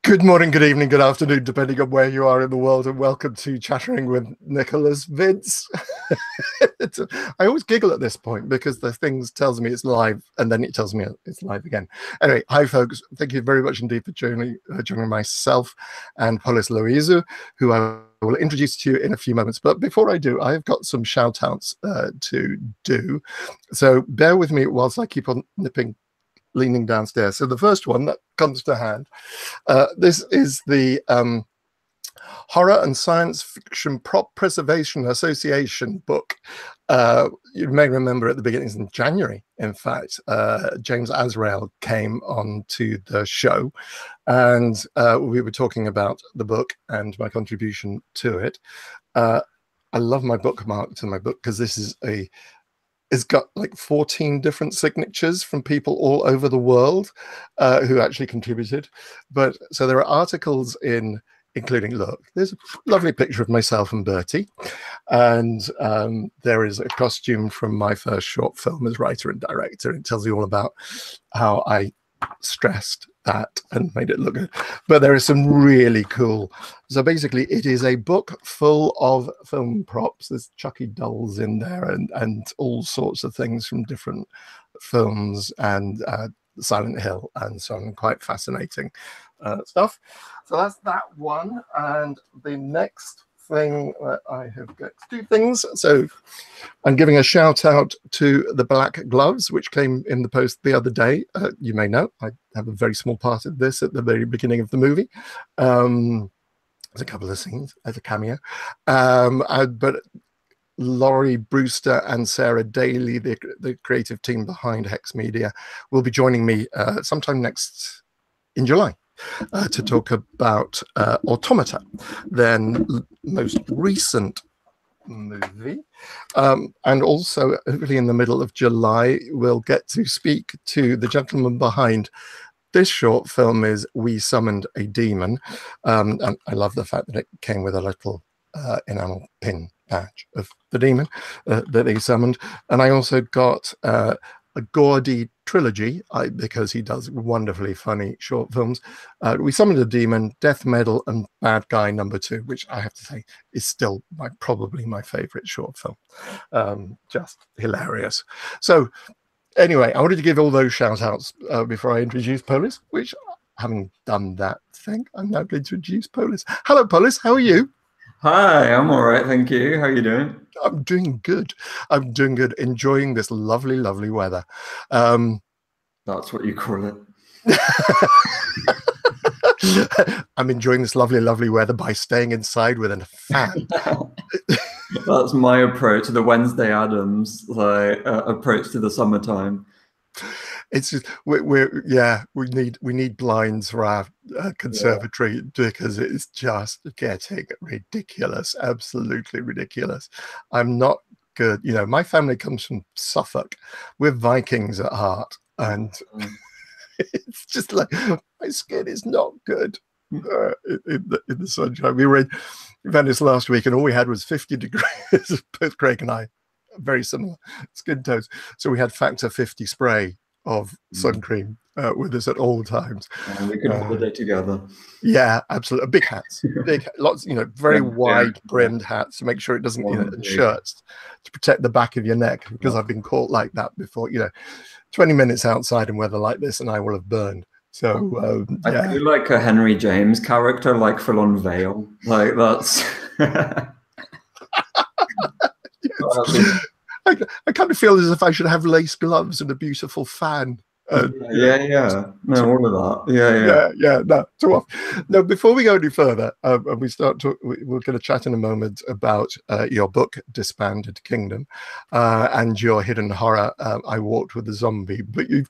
Good morning, good evening, good afternoon, depending on where you are in the world, and welcome to Chattering with Nicholas Vince. I always giggle at this point because the thing tells me it's live and then it tells me it's live again. Anyway, hi folks, thank you very much indeed for joining myself and Polis Loizou, who I will introduce to you in a few moments. But before I do, I've got some shout outs to do. So bear with me whilst I keep on leaning downstairs. So the first one that comes to hand, this is the Horror and Science Fiction Prop Preservation Association book. You may remember at the beginning, in January, in fact, James Azrael came on to the show and we were talking about the book and my contribution to it. I love my bookmark to my book because this is it's got like 14 different signatures from people all over the world who actually contributed. But so there are articles including, look, there's a lovely picture of myself and Bertie. And there is a costume from my first short film as writer and director. It tells you all about how I stressed that and made it look good. But there is some really cool. So basically it is a book full of film props. There's Chucky dolls in there and all sorts of things from different films and Silent Hill and so on. Quite fascinating stuff. So that's that one. And the next thing that I have got two things. So I'm giving a shout out to the black gloves, which came in the post the other day. You may know I have a very small part of this at the very beginning of the movie. There's a couple of scenes as a cameo, but Laurie Brewster and Sarah Daly, the creative team behind Hex Media, will be joining me sometime in July. To talk about Automata, their most recent movie. And also, hopefully in the middle of July, we'll get to speak to the gentleman behind this short film is We Summoned a Demon. And I love the fact that it came with a little enamel pin badge of the demon that they summoned. And I also got a Gordy trilogy because he does wonderfully funny short films. We Summoned a Demon, Death Medal, and Bad Guy #2, which I have to say is still probably my favorite short film. Just hilarious. So anyway, I wanted to give all those shout outs before I introduce Polis, which having done that thing, I'm now going to introduce Polis. Hello Polis, how are you? Hi, I'm all right, thank you. How are you doing? I'm doing good. I'm doing good, enjoying this lovely, lovely weather. That's what you call it. I'm enjoying this lovely, lovely weather by staying inside with a fan. That's my approach to the Wednesday Addams approach to the summertime. It's just we need blinds for our conservatory because it's just getting ridiculous, absolutely ridiculous. I'm not good. You know, my family comes from Suffolk. We're Vikings at heart, and it's just like my skin is not good in the sunshine. We were in Venice last week, and all we had was 50 degrees. Both Craig and I, very similar skin tones. So we had Factor 50 spray of sun cream with us at all times. And we could holiday together. Yeah, absolutely. Big hats, lots, very wide brimmed hats to make sure it doesn't, and shirts to protect the back of your neck, because I've been caught like that before. 20 minutes outside in weather like this and I will have burned. So I feel like a Henry James character, like full on veil, like that's. I kind of feel as if I should have lace gloves and a beautiful fan. No, all of that. No, too off. No, before we go any further, and we start we're going to chat in a moment about your book, Disbanded Kingdom, and your hidden horror, I Walked with a Zombie. But you're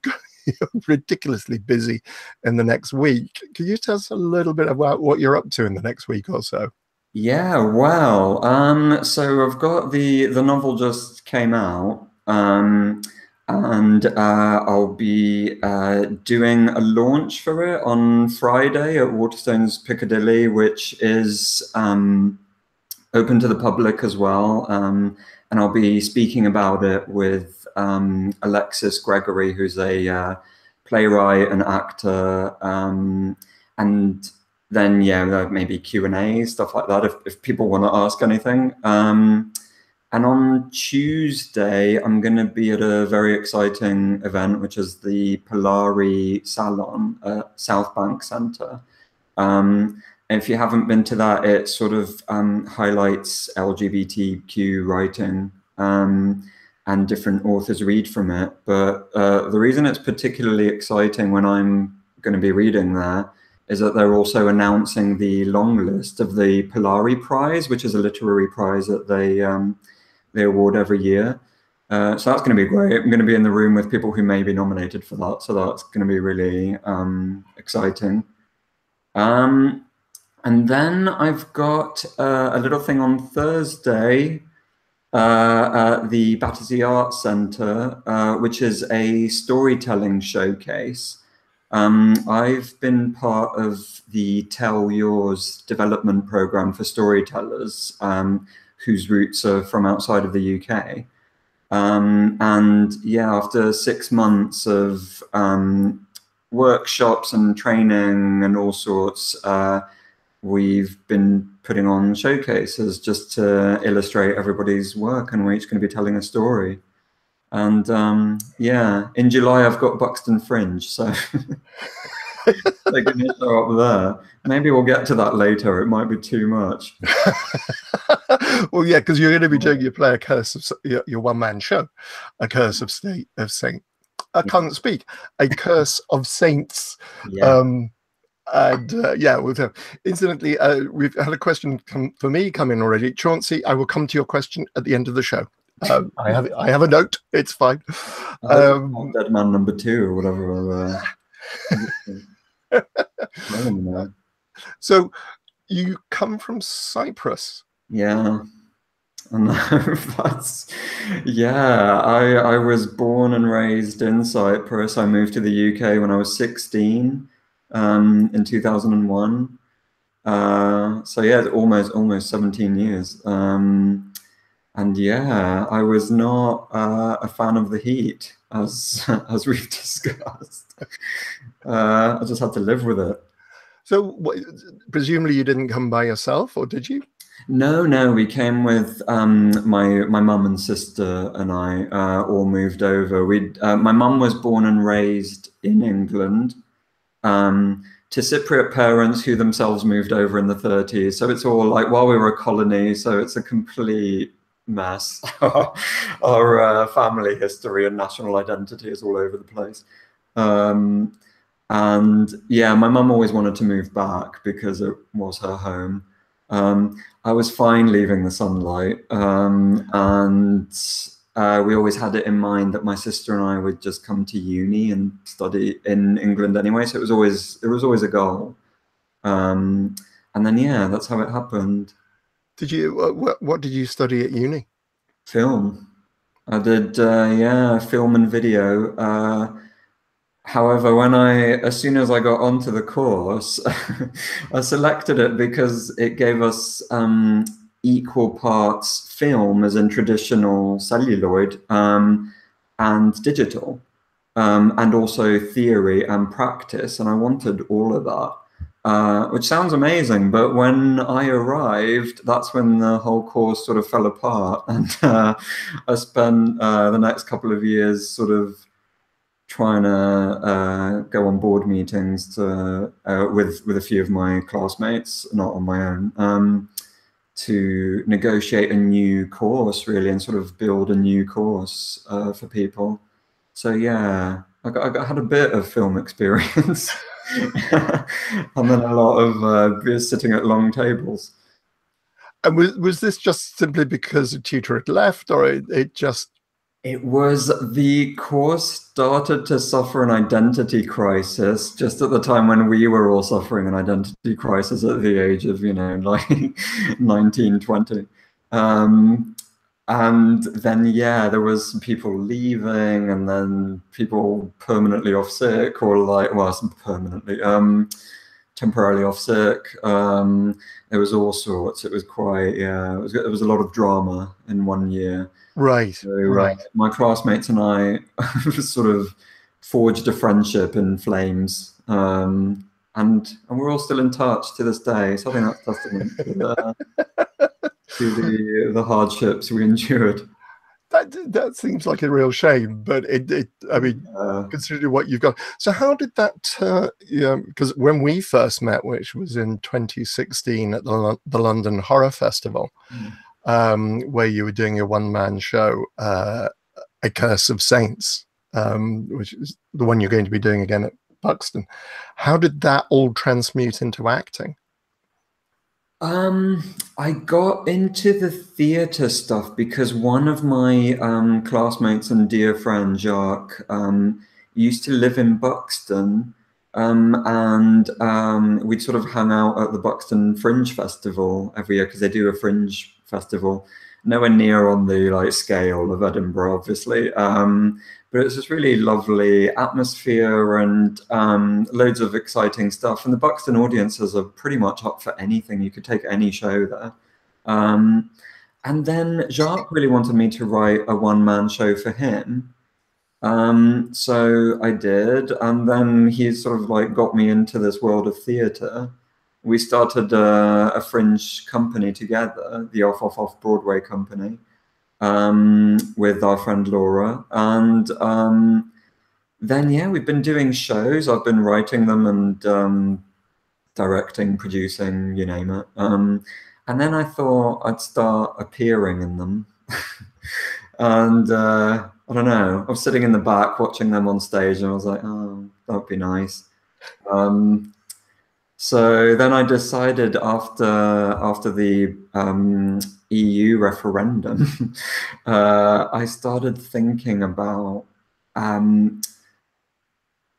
ridiculously busy in the next week. Can you tell us a little bit about what you're up to in the next week or so? Yeah, well, so I've got the novel just came out, and I'll be doing a launch for it on Friday at Waterstones Piccadilly, which is open to the public as well, and I'll be speaking about it with Alexis Gregory, who's a playwright and actor, and then maybe Q&A, stuff like that if people want to ask anything. And on Tuesday, I'm going to be at a very exciting event, which is the Polari Salon at South Bank Centre. If you haven't been to that, it sort of highlights LGBTQ writing, and different authors read from it. But the reason it's particularly exciting when I'm going to be reading there is that they're also announcing the long list of the Polari Prize, which is a literary prize that they award every year. So that's going to be great. I'm going to be in the room with people who may be nominated for that. So that's going to be really exciting. And then I've got a little thing on Thursday at the Battersea Arts Centre, which is a storytelling showcase. I've been part of the Tell Yours development program for storytellers, whose roots are from outside of the UK. And yeah, after 6 months of workshops and training and all sorts, we've been putting on showcases just to illustrate everybody's work, and we're each going to be telling a story. And yeah, in July I've got Brixton Fringe, so they're going to show up there. Maybe we'll get to that later. It might be too much. Well, yeah, because you're going to be doing your play, A Curse of your one-man show, A Curse of Saint. I can't speak. A Curse of Saints. Yeah. And yeah, incidentally, we've had a question for me come in already. Chauncey, I will come to your question at the end of the show. I have a note. It's fine. Dead Man number 2 or whatever. I don't know. So you come from Cyprus. Yeah. And that's, yeah, I was born and raised in Cyprus. I moved to the UK when I was 16 in 2001. So yeah, almost 17 years. And yeah, I was not a fan of the heat, as we've discussed. I just had to live with it. So presumably you didn't come by yourself, or did you? No, we came with my mum and sister, and I all moved over. My mum was born and raised in England, to Cypriot parents who themselves moved over in the 30s. So it's all like while we were a colony, so it's a complete mess. Our family history and national identity is all over the place. And yeah, my mum always wanted to move back because it was her home. I was fine leaving the sunlight, and we always had it in mind that my sister and I would just come to uni and study in England anyway. So it was always a goal. And then yeah, that's how it happened. Did you? What did you study at uni? Film. I did film and video. However, as soon as I got onto the course, I selected it because it gave us equal parts film, as in traditional celluloid, and digital, and also theory and practice. And I wanted all of that, which sounds amazing. But when I arrived, that's when the whole course sort of fell apart. And I spent the next couple of years sort of trying to go on board meetings with a few of my classmates, not on my own, to negotiate a new course, really, and sort of build a new course for people. So yeah, I had a bit of film experience, and then a lot of sitting at long tables. And was this just simply because a tutor had left, or it just? It was, the course started to suffer an identity crisis just at the time when we were all suffering an identity crisis at the age of, like 19, 20. And then, yeah, there was some people leaving, and then people permanently off sick, or permanently, temporarily off sick. There was all sorts. It was quite, yeah, it was a lot of drama in one year. Right. So, right. My classmates and I sort of forged a friendship in flames. And we're all still in touch to this day. So I think that's testament to the hardships we endured. That seems like a real shame, but I mean, considering what you've got. So how did that, because when we first met, which was in 2016 at the London Horror Festival, where you were doing a one-man show, A Curse of Saints, which is the one you're going to be doing again at Buxton. How did that all transmute into acting? I got into the theatre stuff because one of my classmates and dear friend, Jacques, used to live in Buxton, and we'd sort of hang out at the Buxton Fringe Festival every year because they do a Fringe Festival, nowhere near on the like scale of Edinburgh, obviously. But it's this really lovely atmosphere and loads of exciting stuff. And the Buxton audiences are pretty much up for anything. You could take any show there. And then Jacques really wanted me to write a one-man show for him. So I did. And then he sort of like got me into this world of theatre. We started a fringe company together, the Off Broadway company. With our friend Laura, and then yeah, we've been doing shows. I've been writing them and directing, producing, you name it. And then I thought I'd start appearing in them. And I don't know, I was sitting in the back watching them on stage, and I was like, oh, that would be nice. So then I decided after the EU referendum, I started thinking about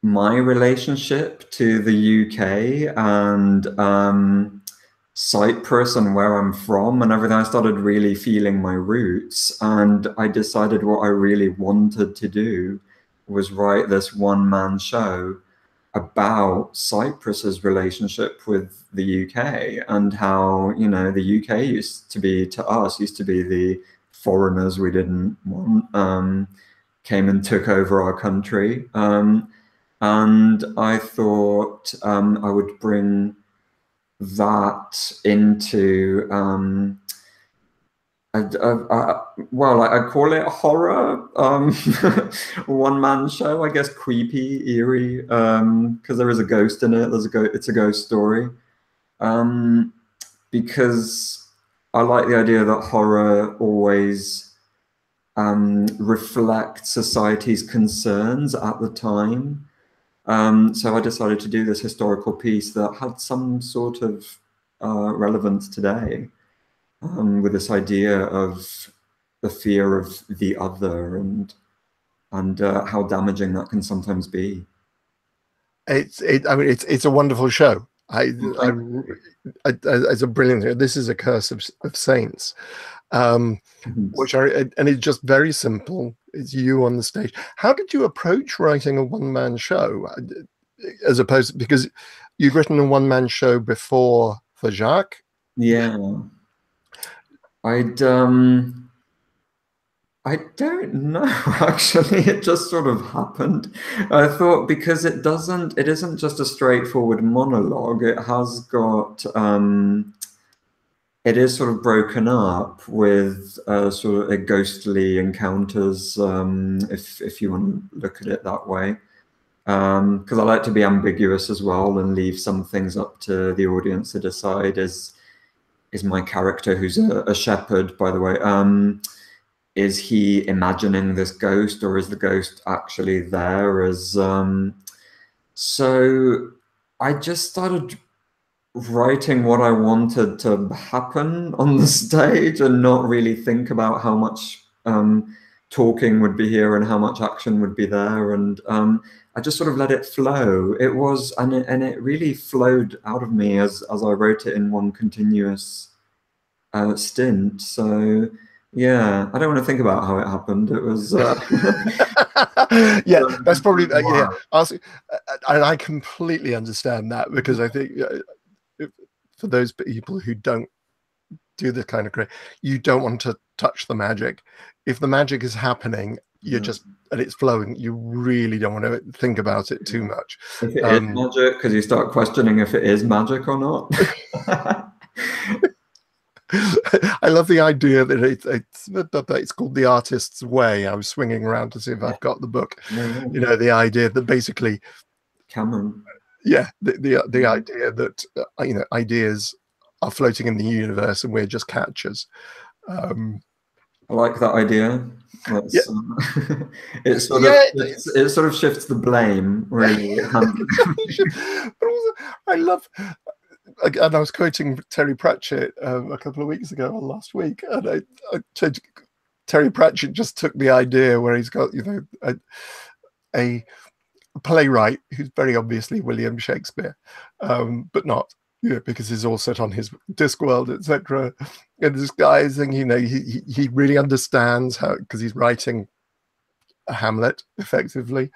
my relationship to the UK and Cyprus and where I'm from and everything. I started really feeling my roots, and I decided what I really wanted to do was write this one-man show about Cyprus's relationship with the UK and how, you know, the UK used to be the foreigners we didn't want, came and took over our country. And I thought I would bring that into I call it horror, one-man show, I guess, creepy, eerie, because there is a ghost in it. It's a ghost story, because I like the idea that horror always reflects society's concerns at the time. So I decided to do this historical piece that had some sort of relevance today. With this idea of the fear of the other and how damaging that can sometimes be. It's a wonderful show. It's a brilliant. This is A Curse of Saints, which and it's just very simple. It's you on the stage. How did you approach writing a one-man show, as opposed, because you'd written a one-man show before for Jacques? Yeah. I don't know, actually. It just sort of happened. I thought because it isn't just a straightforward monologue. It has got, it is sort of broken up with sort of a ghostly encounters, if you want to look at it that way. Because I like to be ambiguous as well and leave some things up to the audience to decide. Is my character, who's a shepherd, by the way, is he imagining this ghost, or is the ghost actually there? So I just started writing what I wanted to happen on the stage and not really think about how much talking would be here and how much action would be there. And I just sort of let it flow. It was, and it really flowed out of me as I wrote it in one continuous stint. So yeah, I don't want to think about how it happened. It was yeah, that's probably yeah. And I completely understand that, because I think for those people who don't do this kind of you don't want to touch the magic. If the magic is happening, you're just, and it's flowing. You really don't want to think about it too much. If it is magic, because you start questioning if it is magic or not. I love the idea that it's called The Artist's Way. I was swinging around to see if I've got the book. You know, the idea that basically Cameron. Yeah, the idea that you know, ideas are floating in the universe and we're just catchers. I like that idea. Yeah. It sort of shifts the blame, really. But also, I love, and I was quoting Terry Pratchett a couple of weeks ago or last week, and Terry Pratchett just took the idea where he's got, you know, a playwright who's very obviously William Shakespeare, but not, you know, because he's all set on his Discworld, etc. And this guy is thinking, you know, he really understands how, because he's writing a Hamlet effectively,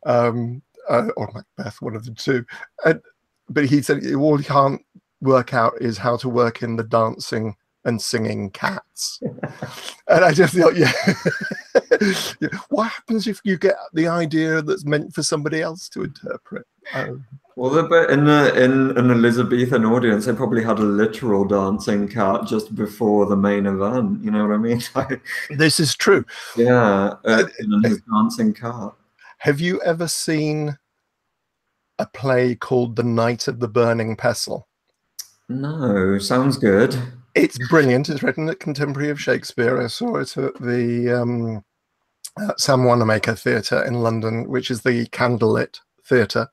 or Macbeth, one of the two. But he said all he can't work out is how to work in the dancing and singing cats. And I just thought, yeah. What happens if you get the idea that's meant for somebody else to interpret? Well, but in an Elizabethan audience, they probably had a literal dancing cat just before the main event. You know what I mean? This is true. Yeah, his dancing cat. Have you ever seen a play called The Knight of the Burning Pestle? No, sounds good. It's brilliant. It's written at contemporary of Shakespeare. I saw it at the Sam Wanamaker Theatre in London, which is the candlelit theatre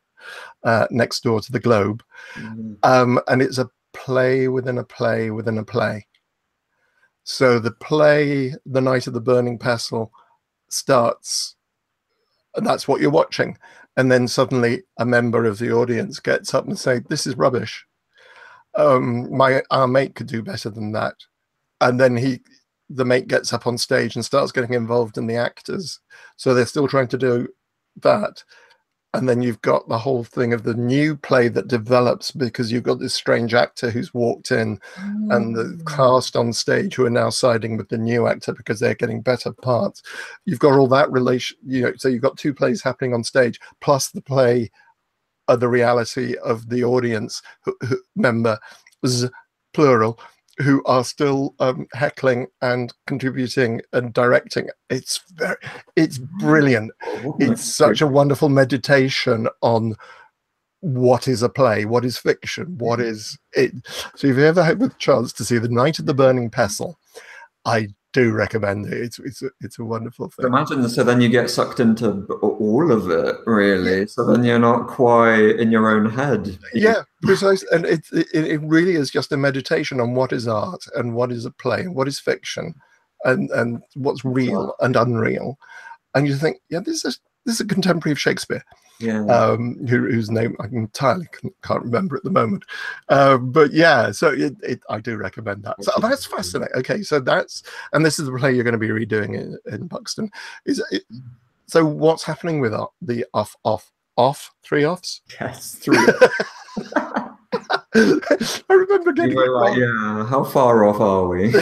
next door to the Globe. And it's a play within a play within a play. So the play, The Knight of the Burning Pestle, starts, and that's what you're watching. And then suddenly a member of the audience gets up and say, "This is rubbish. Our mate could do better than that." And then the mate gets up on stage and starts getting involved in the actors. So they're still trying to do that. And then you've got the whole thing of the new play that develops because you've got this strange actor who's walked in and the cast on stage who are now siding with the new actor because they're getting better parts. You've got all that relation, you know, so you've got two plays happening on stage, plus the play of the reality of the audience members, plural, who are still heckling and contributing and directing. It's brilliant. It's such a wonderful meditation on what is a play, what is fiction, what is it. So if you ever had the chance to see The Knight of the Burning Pestle, I do recommend it. It's a wonderful thing. Imagine, so then you get sucked into all of it, really. So then you're not quite in your own head. Yeah, precisely. And it really is just a meditation on what is art and what is a play and what is fiction and what's real and unreal. And you think, yeah, this is a contemporary of Shakespeare. Yeah. Whose name I entirely can't remember at the moment. But yeah, so I do recommend that. So that's fascinating. Okay, so and this is the play you're going to be redoing in Buxton. So what's happening with the off 3 offs? Yes, 3 offs. I remember getting like, yeah, how far off are we?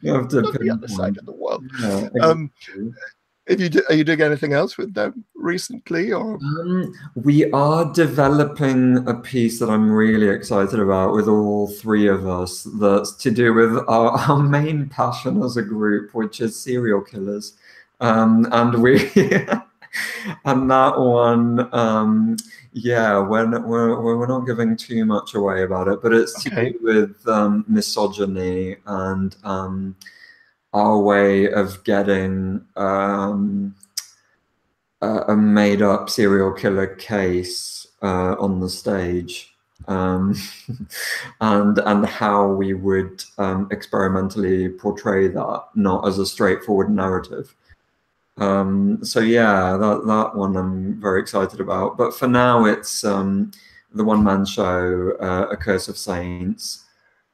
You have to the other side of the world. Yeah, exactly. Are you doing anything else with them recently, or? We are developing a piece that I'm really excited about with all 3 of us. That's to do with our main passion as a group, which is serial killers, and we and that one. Yeah, we're not giving too much away about it, but it's to do with misogyny and our way of getting a made-up serial killer case on the stage, and how we would experimentally portray that, not as a straightforward narrative. So yeah, that one I'm very excited about. But for now, it's the one-man show, A Curse of Saints.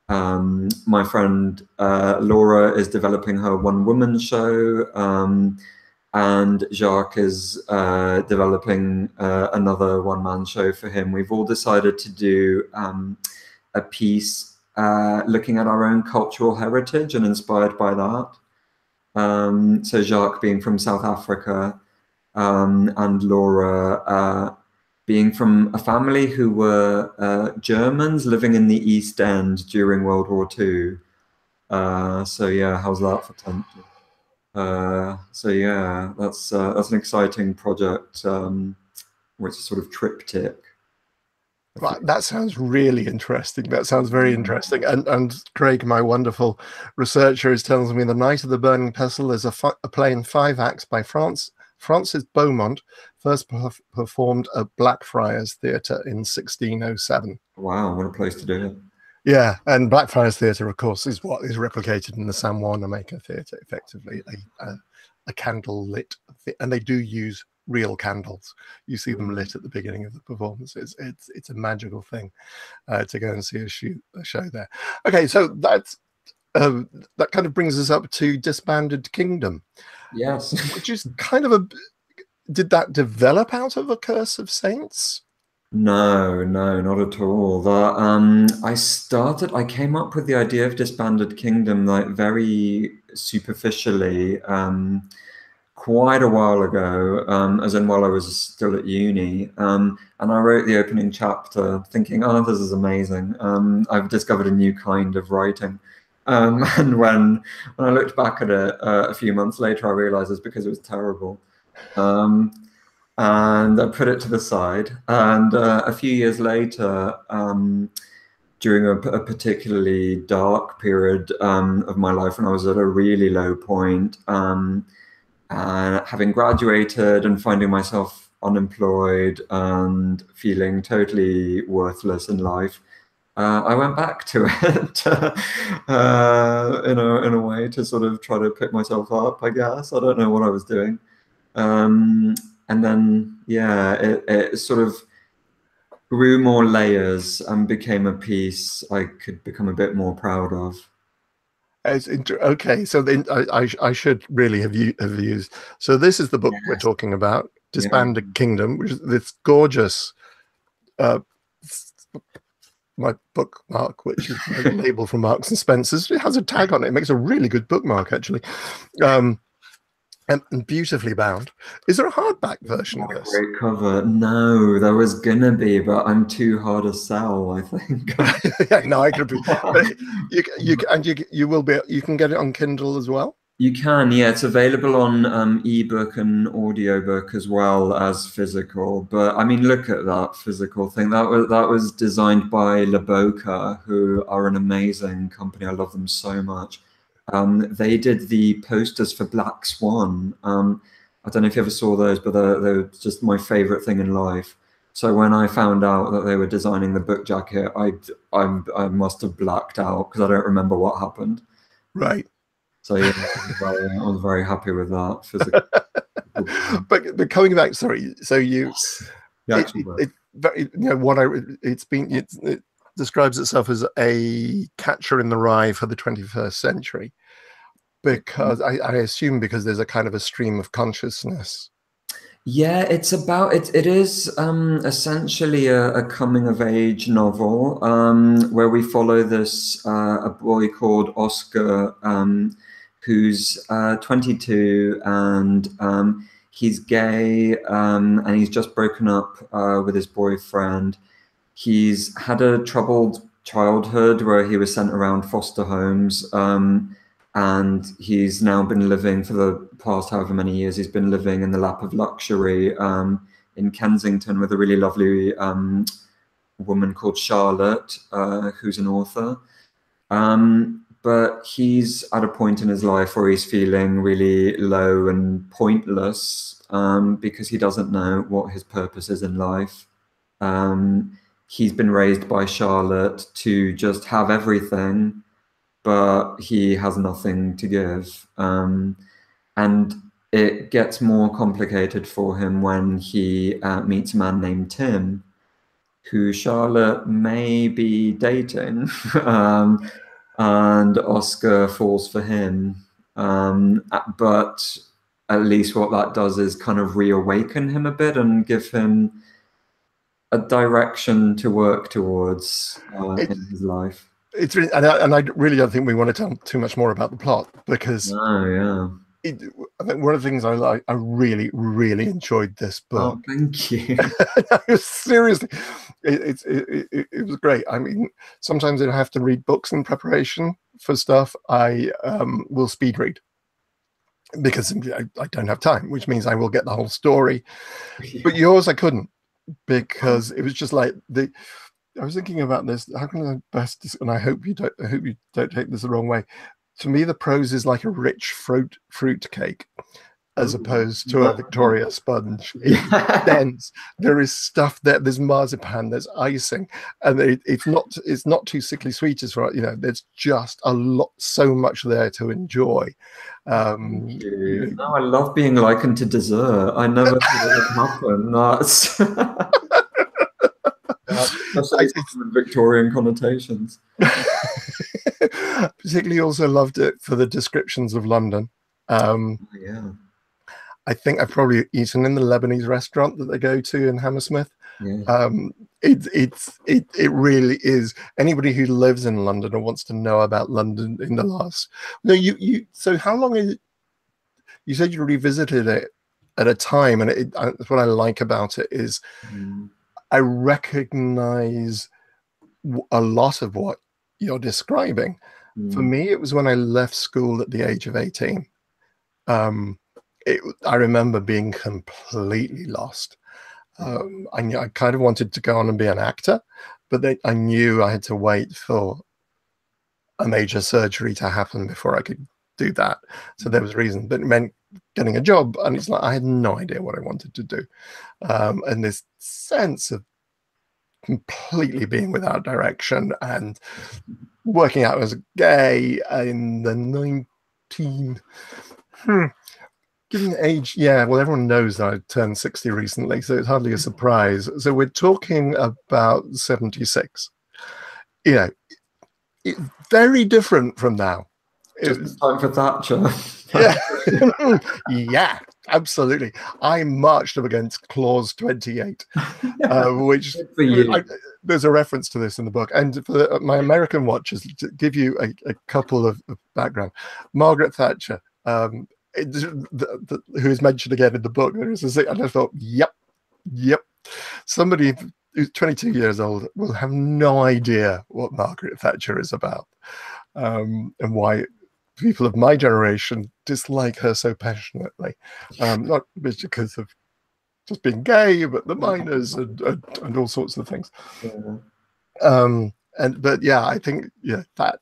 My friend Laura is developing her one-woman show, and Jacques is developing another one-man show for him. We've all decided to do a piece looking at our own cultural heritage and inspired by that. So Jacques being from South Africa, and Laura being from a family who were Germans living in the East End during World War II. So yeah, how's that for tension? So yeah, that's an exciting project, which is sort of triptych. Right, that sounds really interesting. That sounds very interesting. And Craig, my wonderful researcher, is telling me The Night of the Burning Pestle is a play in 5 acts by Francis Beaumont, first performed at Blackfriars Theatre in 1607. Wow, what a place to do it. Yeah, and Blackfriars Theatre, of course, is what is replicated in the San Juan-Maker Theatre, effectively a candle-lit, and they do use real candles. You see them lit at the beginning of the performance. It's a magical thing to go and see a show there. Okay, so that kind of brings us up to Disbanded Kingdom. Yes, which is kind of did that develop out of A Curse of Saints? No, not at all. That I came up with the idea of Disbanded Kingdom like very superficially, quite a while ago, as in while I was still at uni. And I wrote the opening chapter thinking, oh, this is amazing. I've discovered a new kind of writing. And when I looked back at it a few months later, I realized it's because it was terrible. And I put it to the side. And a few years later, during a particularly dark period of my life, when I was at a really low point, having graduated and finding myself unemployed and feeling totally worthless in life, I went back to it in a way to sort of try to pick myself up, I guess. I don't know what I was doing. And then, yeah, it sort of grew more layers and became a piece I could become a bit more proud of. Okay, so then I should really have used. So this is the book we're talking about, Disbanded Kingdom, which is this gorgeous, my bookmark, which is a label from Marks and Spencer's. It has a tag on it. It makes a really good bookmark, actually. And beautifully bound. Is there a hardback version of this? Great cover. No, there was gonna be, but I'm too hard to sell, I think. Yeah, no, I could be. You will be. You can get it on Kindle as well. You can, yeah. It's available on ebook and audiobook as well as physical. But I mean, look at that physical thing. That was designed by La Boca, who are an amazing company. I love them so much. They did the posters for Black Swan. I don't know if you ever saw those, but they're just my favorite thing in life. So when I found out that they were designing the book jacket, I must have blacked out because I don't remember what happened. Right. So yeah, I was very happy with that. but coming back, sorry. So you, it describes itself as a catcher in the rye for the 21st century, because I assume because there's a kind of a stream of consciousness. Yeah, it's about it. It is essentially a coming of age novel where we follow this a boy called Oscar, who's 22 and he's gay and he's just broken up with his boyfriend. He's had a troubled childhood where he was sent around foster homes, and he's now been living for the past however many years, he's been living in the lap of luxury in Kensington with a really lovely woman called Charlotte, who's an author. But he's at a point in his life where he's feeling really low and pointless because he doesn't know what his purpose is in life. He's been raised by Charlotte to just have everything, but he has nothing to give. And it gets more complicated for him when he meets a man named Tim, who Charlotte may be dating, and Oscar falls for him. But at least what that does is kind of reawaken him a bit and give him a direction to work towards in his life. It's really, and I really don't think we want to tell too much more about the plot because I think one of the things I really, really enjoyed this book. Oh, thank you. Seriously, it was great. I mean, sometimes I have to read books in preparation for stuff. I will speed read because I don't have time, which means I will get the whole story. Yeah. But yours, I couldn't, because it was just like I was thinking about this. How can I best? And I hope you don't take this the wrong way. To me, the prose is like a rich fruit cake, as opposed to a Victoria sponge. It's dense. There is stuff there. There's marzipan. There's icing, and it's not too sickly sweet as well. There's just so much there to enjoy. No, I love being likened to dessert. I never thought it would happen. That's Victorian connotations. Particularly also loved it for the descriptions of London. Yeah. I think I've probably eaten in the Lebanese restaurant that they go to in Hammersmith. Yeah. It really is. Anybody who lives in London or wants to know about London in the last. No, so how long is it? You said you revisited it at a time, and that's what I like about it is I recognize a lot of what you're describing. For me, it was when I left school at the age of 18. I remember being completely lost. I kind of wanted to go on and be an actor, but I knew I had to wait for a major surgery to happen before I could do that. So there was a reason, but it meant getting a job, and it's like I had no idea what I wanted to do. And this sense of completely being without direction and working out as a gay in the 19 given age, yeah, well, everyone knows that I turned 60 recently, so it's hardly a surprise. So we're talking about 76. It's very different from now. Just time for Thatcher. Yeah. Yeah, absolutely. I marched up against Clause 28, which there's a reference to this in the book. And for my American watchers, to give you a couple of background, Margaret Thatcher, who is mentioned again in the book, and I thought, yep. Somebody who's 22 years old will have no idea what Margaret Thatcher is about, and why people of my generation dislike her so passionately, not because of just being gay, but the miners and all sorts of things. Yeah. But yeah, I think that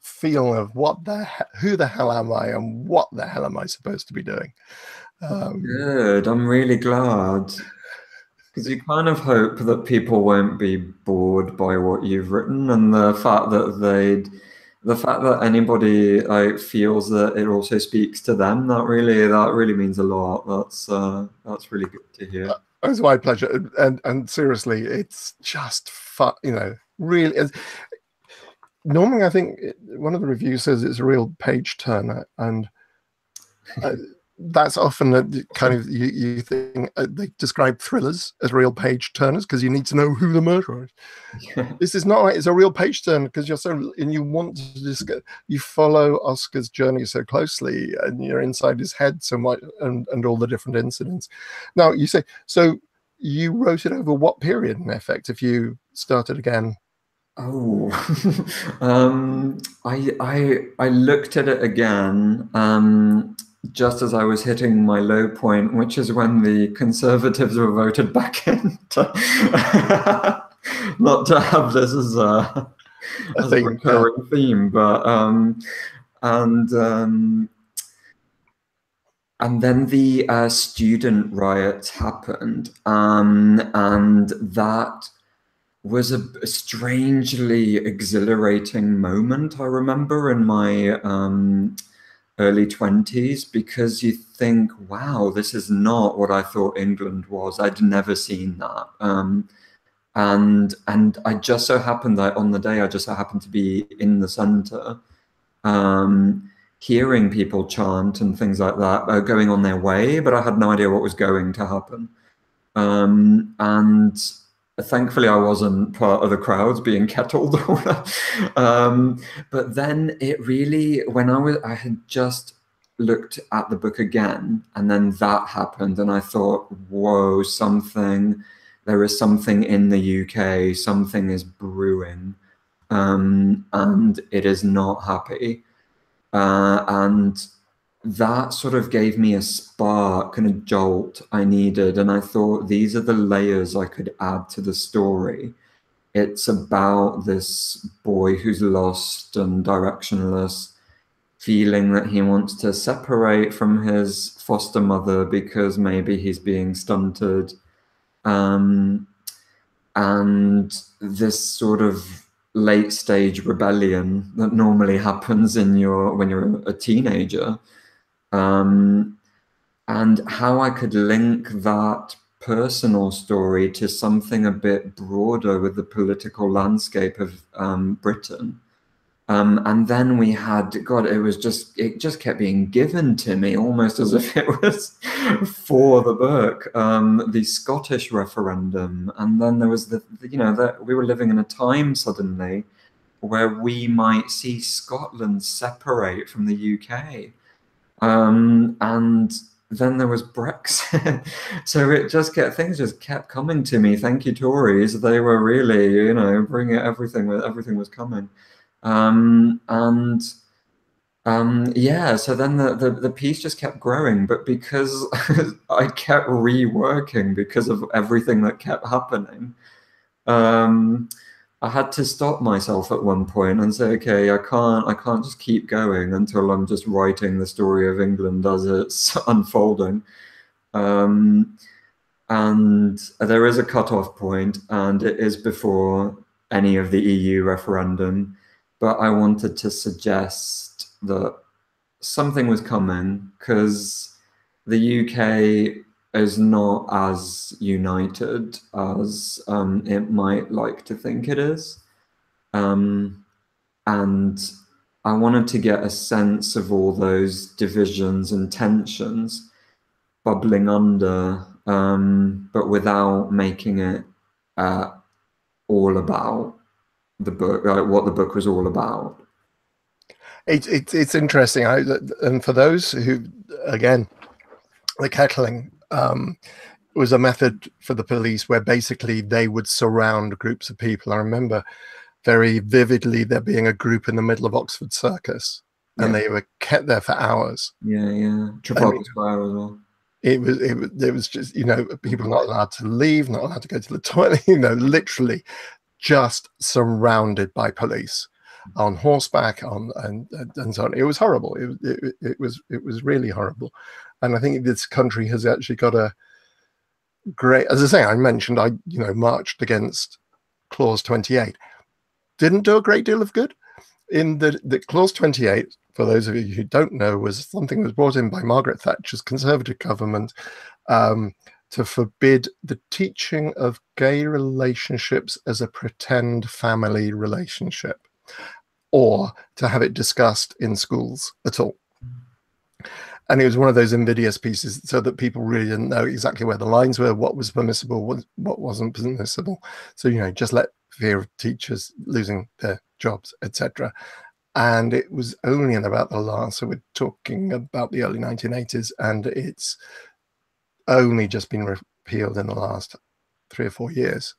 feel of who the hell am I and what the hell am I supposed to be doing? Good. I'm really glad, because you kind of hope that people won't be bored by what you've written, and the fact that anybody feels that it also speaks to them, that really means a lot. That's really good to hear. It's my pleasure, and seriously, it's just fun. Really. Normally, I think one of the reviews says it's a real page turner, and that's often a kind of you think they describe thrillers as real page turners because you need to know who the murderer is. Yeah. This is not. It's a real page turner because you want to you follow Oscar's journey so closely, and you're inside his head so much, and all the different incidents. Now you say, so you wrote it over what period? In effect, if you started again. Oh, I looked at it again. Just as I was hitting my low point, which is when the Conservatives were voted back in. Not to have this as a recurring theme, but and then the student riots happened, and that was a strangely exhilarating moment. I remember in my early 20s, because you think, wow, this is not what I thought England was. I'd never seen that. And I just so happened that on the day I just so happened to be in the centre, hearing people chant and things like that, going on their way, but I had no idea what was going to happen. And thankfully, I wasn't part of the crowds being kettled. But then it really, when I had just looked at the book again, and then that happened, and I thought, whoa, there is something in the UK, something is brewing, and it is not happy. And that sort of gave me a spark and a jolt I needed. And I thought, these are the layers I could add to the story. It's about this boy who's lost and directionless, feeling that he wants to separate from his foster mother because maybe he's being stunted. And this sort of late stage rebellion that normally happens when you're a teenager. And how I could link that personal story to something a bit broader with the political landscape of Britain. And then we had, God, it just kept being given to me almost as if it was for the book, the Scottish referendum. And then there was that we were living in a time suddenly where we might see Scotland separate from the UK. And then there was Brexit. So things just kept coming to me. Thank you, Tories. They were really, bringing everything was coming. Yeah, so then the piece just kept growing, but because I kept reworking because of everything that kept happening, I had to stop myself at one point and say, okay, I can't just keep going until I'm just writing the story of England as it's unfolding. And there is a cutoff point, and it is before any of the EU referendum. But I wanted to suggest that something was coming because the UK is not as united as it might like to think it is. And I wanted to get a sense of all those divisions and tensions bubbling under, but without making it all about the book, what the book was all about. It's interesting, and for those who, again, the kettling was a method for the police where basically they would surround groups of people. I remember very vividly there being a group in the middle of Oxford Circus, and they were kept there for hours. Yeah. Trafalgar Square as well. It was just, people not allowed to leave, not allowed to go to the toilet, literally just surrounded by police on horseback and so on. It was horrible. It was really horrible. And I think this country has actually got a great, as I say, I mentioned, I marched against Clause 28. Didn't do a great deal of good. In the Clause 28, for those of you who don't know, was something that was brought in by Margaret Thatcher's Conservative government to forbid the teaching of gay relationships as a pretend family relationship, or to have it discussed in schools at all. And it was one of those invidious pieces so that people really didn't know exactly where the lines were, what was permissible, what wasn't permissible. So, just let fear of teachers losing their jobs, etc. And it was only in about the last, so we're talking about the early 1980s, and it's only just been repealed in the last 3 or 4 years.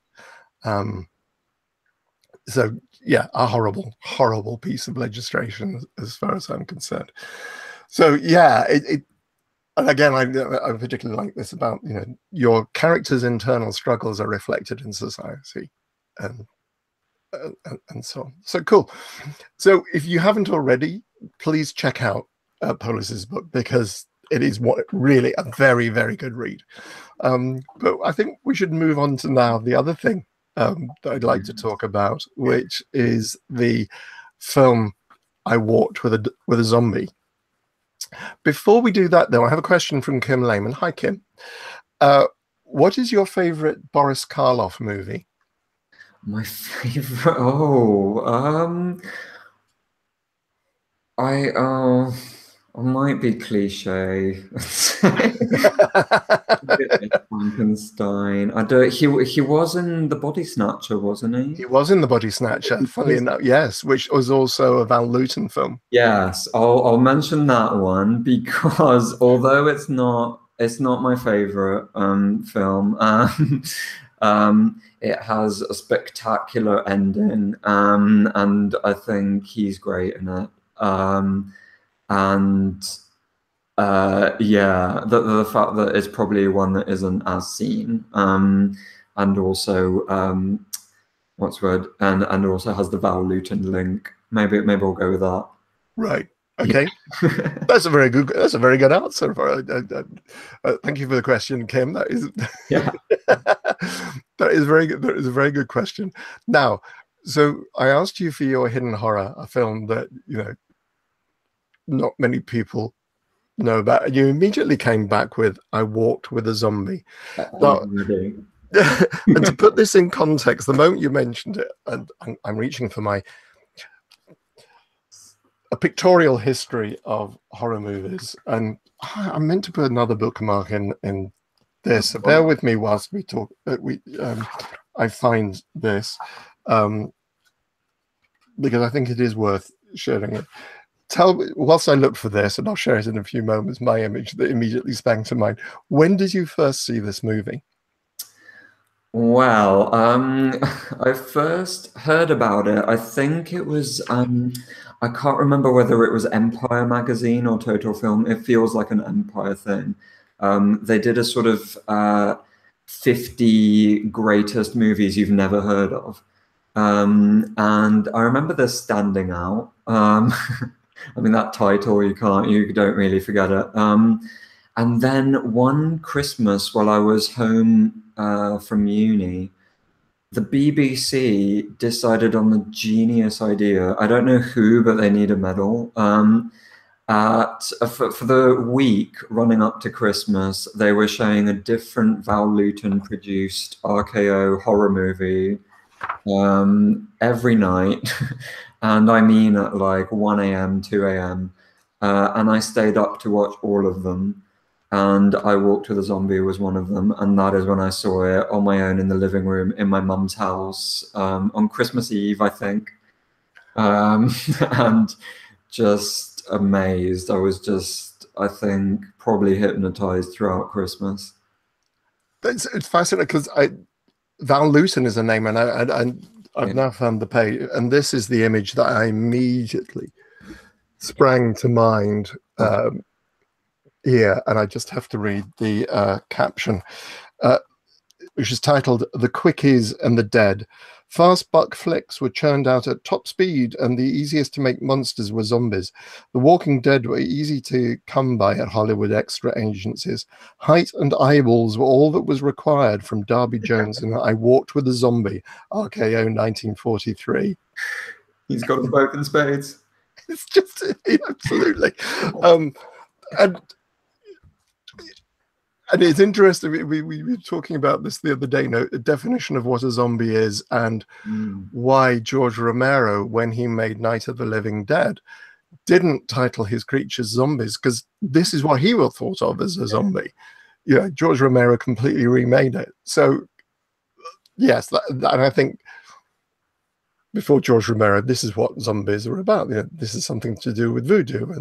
So yeah, a horrible piece of legislation as far as I'm concerned. So yeah, and again, I particularly like this about, your character's internal struggles are reflected in society, and so on. So cool. So if you haven't already, please check out Polis's book, because it is really a very, very good read. But I think we should move on to now the other thing that I'd like to talk about, which is the film I Walked with a Zombie. Before we do that, though, I have a question from Kim Lehman. Hi, Kim. What is your favorite Boris Karloff movie? My favorite? I might be cliche. Frankenstein. I don't. He was in The Body Snatcher, wasn't he? He was in The Body Snatcher, funnily enough, yes, which was also a Val Lewton film. Yes, I'll mention that one because although it's not my favorite film, it has a spectacular ending, and I think he's great in it. And yeah, the fact that it's probably one that isn't as seen, and also what's the word, and also has the Val Lewton link. Maybe we'll go with that. Right. Okay. Yeah. That's a very good answer. Thank you for the question, Kim. That is Yeah. that is very good. That is a very good question. Now, so I asked you for your hidden horror, a film that not many people know about. And you immediately came back with "I Walked with a Zombie." Now, and to put this in context, the moment you mentioned it, and I'm reaching for a pictorial history of horror movies, and I meant to put another bookmark in this. So bear with me whilst we talk. I find this because I think it is worth sharing it. Tell me, whilst I look for this, and I'll share it in a few moments, my image that immediately sprang to mind. When did you first see this movie? Well, I first heard about it. I think it was, I can't remember whether it was Empire Magazine or Total Film. It feels like an Empire thing. They did a sort of 50 greatest movies you've never heard of. And I remember this standing out. I mean, that title, you don't really forget it. And then one Christmas while I was home from uni, the BBC decided on the genius idea. I don't know who, but they need a medal. For the week running up to Christmas, they were showing a different Val Lewton produced RKO horror movie every night. And I mean at like 1 a.m., 2 a.m. And I stayed up to watch all of them. And I Walked with a Zombie was one of them. And that is when I saw it on my own in the living room in my mum's house on Christmas Eve, I think. And just amazed. I was just, I think, probably hypnotized throughout Christmas. It's fascinating because Val Lewton is a name, and I've now found the page, and this is the image that I immediately sprang to mind here, and I just have to read the caption, which is titled "The Quickies and the Dead." Fast buck flicks were churned out at top speed, and the easiest to make monsters were zombies. The Walking Dead were easy to come by at Hollywood extra agencies. Height and eyeballs were all that was required from Darby Jones and I Walked with a Zombie, RKO 1943. He's got them both in spades. It's just, absolutely. And it's interesting, we were talking about this the other day, a definition of what a zombie is and why George Romero, when he made Night of the Living Dead, didn't title his creatures zombies, because this is what he will thought of as a zombie. Yeah, George Romero completely remade it. So, yes, and I think before George Romero, this is what zombies are about. This is something to do with voodoo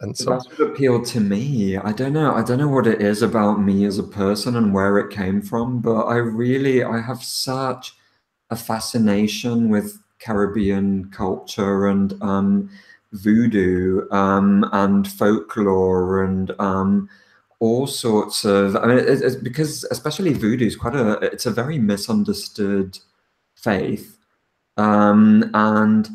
and so. That's what appealed to me. I don't know what it is about me as a person and where it came from, but I have such a fascination with Caribbean culture and voodoo and folklore and all sorts of. I mean, it's because especially voodoo is it's a very misunderstood faith. And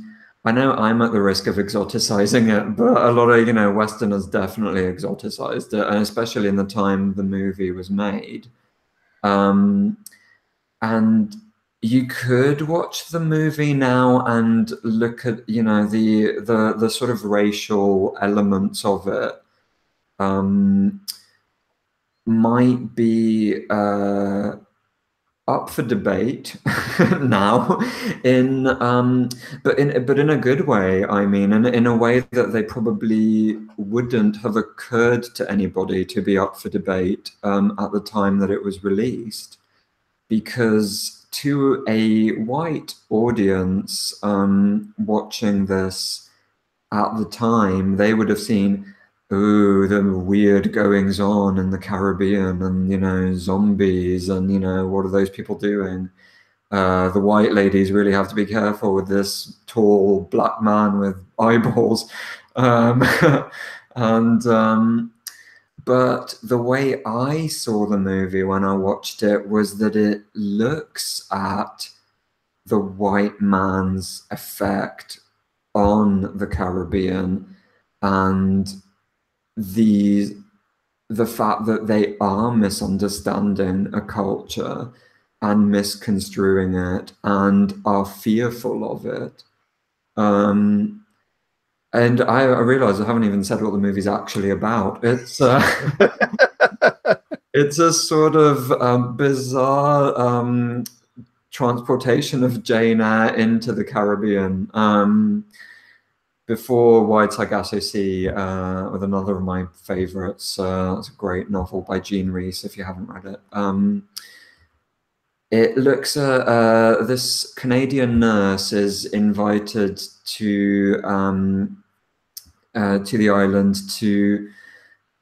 I know I'm at the risk of exoticizing it, but a lot of, Westerners definitely exoticized it, and especially in the time the movie was made. And you could watch the movie now and look at, the sort of racial elements of it. Might be up for debate now, in but in a good way. I mean, in a way that they probably wouldn't have occurred to anybody to be up for debate at the time that it was released, because to a white audience watching this at the time, they would have seen, oh, the weird goings on in the Caribbean, and zombies, and what are those people doing? The white ladies really have to be careful with this tall black man with eyeballs, um, and but the way I saw the movie when I watched it was that it looks at the white man's effect on the Caribbean, and the fact that they are misunderstanding a culture and misconstruing it and are fearful of it. And I realize I haven't even said what the movie's actually about. It's it's a sort of bizarre transportation of Jane Eyre into the Caribbean. Before Wide Sargasso Sea, with another of my favorites. It's a great novel by Jean Rhys, if you haven't read it. It looks at this Canadian nurse is invited to the island to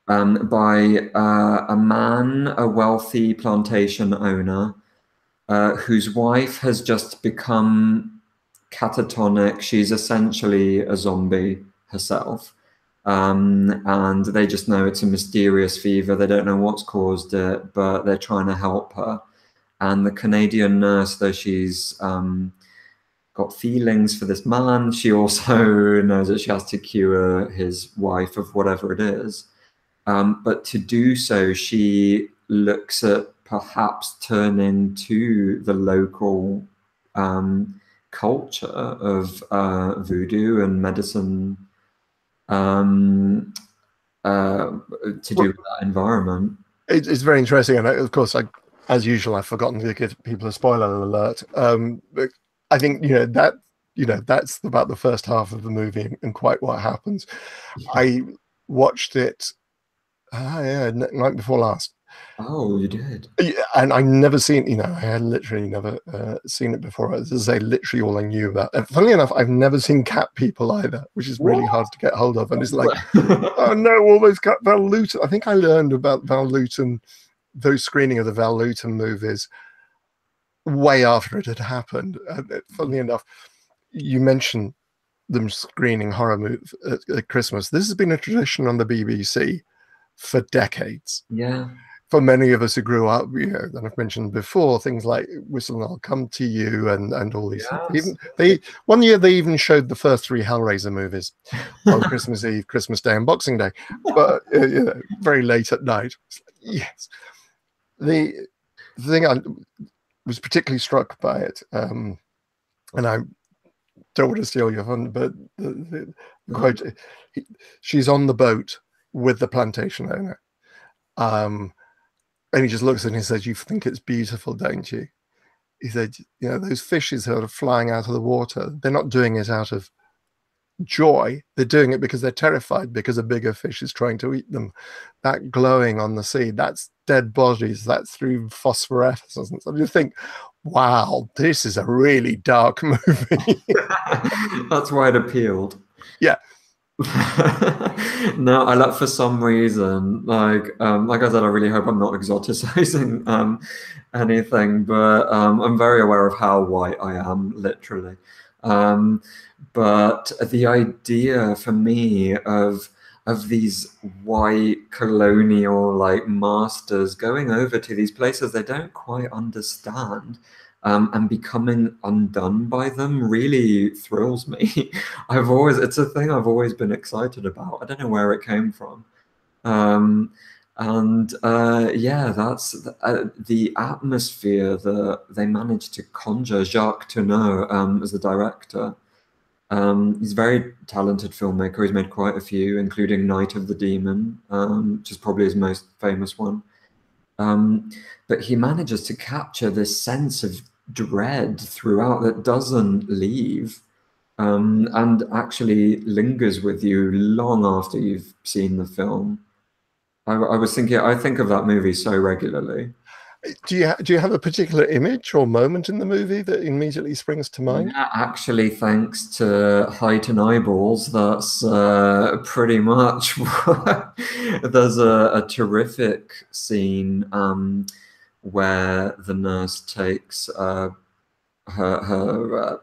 by a man, a wealthy plantation owner, whose wife has just become catatonic. She's essentially a zombie herself. And they just know it's a mysterious fever. They don't know what's caused it, but they're trying to help her. And the Canadian nurse, though she's got feelings for this man, she also knows that she has to cure his wife of whatever it is. But to do so, she looks at perhaps turning to the local culture of voodoo and medicine to do with that environment. It's very interesting, and of course, as usual, I've forgotten to give people a spoiler alert. But I think that's about the first half of the movie and quite what happens. I watched it, night before last. Oh, you did? Yeah, and I never seen, I had literally never seen it before. This is literally all I knew about. And funnily enough, I've never seen Cat People either, which is really hard to get hold of. And it's like, oh no, all those Val Lewton. I think I learned about Val Lewton, those screening of the Val Lewton movies, way after it had happened. And funnily enough, you mentioned them screening horror movies at Christmas. This has been a tradition on the BBC for decades. Yeah. For many of us who grew up, that I've mentioned before, things like Whistle and I'll Come to You and all these things. One year they even showed the first 3 Hellraiser movies on Christmas Eve, Christmas Day, and Boxing Day, but very late at night. Yes, the thing I was particularly struck by it, and I don't want to steal your fun, but the quote: "She's on the boat with the plantation owner." And he just looks at it and he says, "You think it's beautiful, don't you?" He said, those fishes that are flying out of the water, they're not doing it out of joy. They're doing it because they're terrified because a bigger fish is trying to eat them. That glowing on the sea, that's dead bodies. That's through phosphorescence. I just think, wow, this is a really dark movie. That's why it appealed. Yeah. No, I like, for some reason, like I said, I really hope I'm not exoticizing anything, but I'm very aware of how white I am, literally. But the idea for me of these white colonial masters going over to these places they don't quite understand, and becoming undone by them really thrills me. It's a thing I've always been excited about. I don't know where it came from. That's the atmosphere that they managed to conjure. Jacques Tourneur, as the director. He's a very talented filmmaker. He's made quite a few, including Night of the Demon, which is probably his most famous one. But he manages to capture this sense of dread throughout that doesn't leave, and actually lingers with you long after you've seen the film. I think of that movie so regularly. Do you have a particular image or moment in the movie that immediately springs to mind? Yeah, actually, thanks to Height and Eyeballs, that's pretty much what there's a terrific scene where the nurse takes her